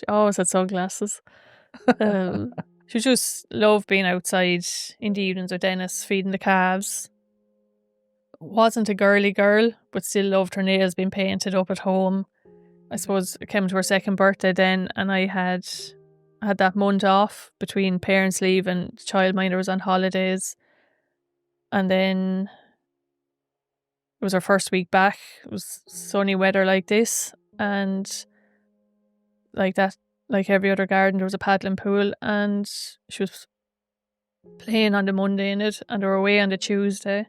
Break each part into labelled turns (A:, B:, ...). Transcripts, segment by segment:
A: She always had sunglasses. She just loved being outside in the evenings with Dennis, feeding the calves. Wasn't a girly girl, but still loved her nails being painted up at home. I suppose it came to her second birthday then, and I had that month off between parents' leave and childminder was on holidays. And then it was her first week back. It was sunny weather like this, and like that, like every other garden, there was a paddling pool, and she was playing on the Monday in it, and they were away on the Tuesday.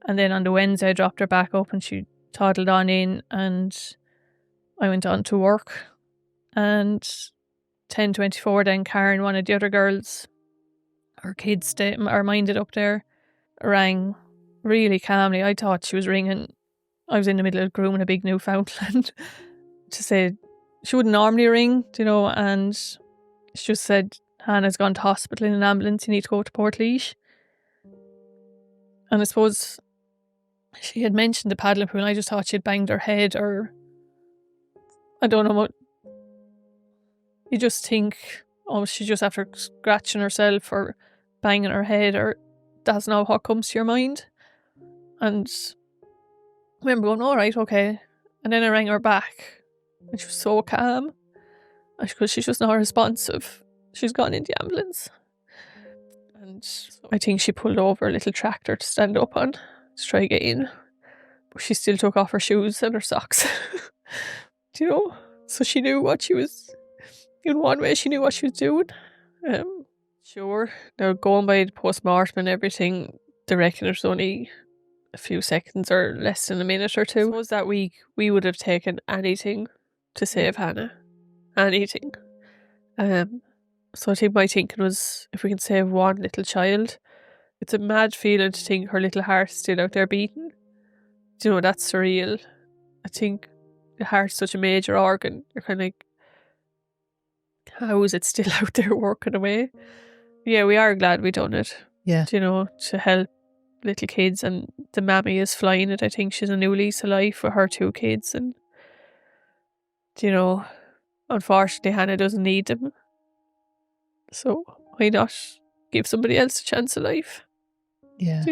A: And then on the Wednesday, I dropped her back up and she toddled on in, and I went on to work. And 10:24, then Karen, one of the other girls, her kids are minded up there, rang really calmly. I thought she was ringing. I was in the middle of grooming a big Newfoundland to say she wouldn't normally ring, and she just said, Hannah's gone to hospital in an ambulance, you need to go to Portlaoise. And I suppose she had mentioned the paddling pool, and I just thought she'd banged her head, or I don't know what. You just think, oh, she just after scratching herself or banging her head, or that's not what comes to your mind. And I remember going, all right, okay. And then I rang her back, and she was so calm, because she's just not responsive. She's gone in the ambulance. And I think she pulled over a little tractor to stand up on to try get in. But she still took off her shoes and her socks. So she knew what she was, in one way she knew what she was doing. Sure, now going by the post-mortem and everything, they reckon it was only a few seconds or less than a minute or two. I suppose that week we would have taken anything to save Hannah. Anything. So I think my thinking was, if we can save one little child, it's a mad feeling to think her little heart's still out there beating. That's surreal. I think the heart's such a major organ. You're kind of like, how is it still out there working away? Yeah, we are glad we done it.
B: Yeah.
A: To help little kids, and the mammy is flying it. I think she's a new lease of life with her 2 kids, and unfortunately Hannah doesn't need them. So why not give somebody else a chance of life?
B: Yeah.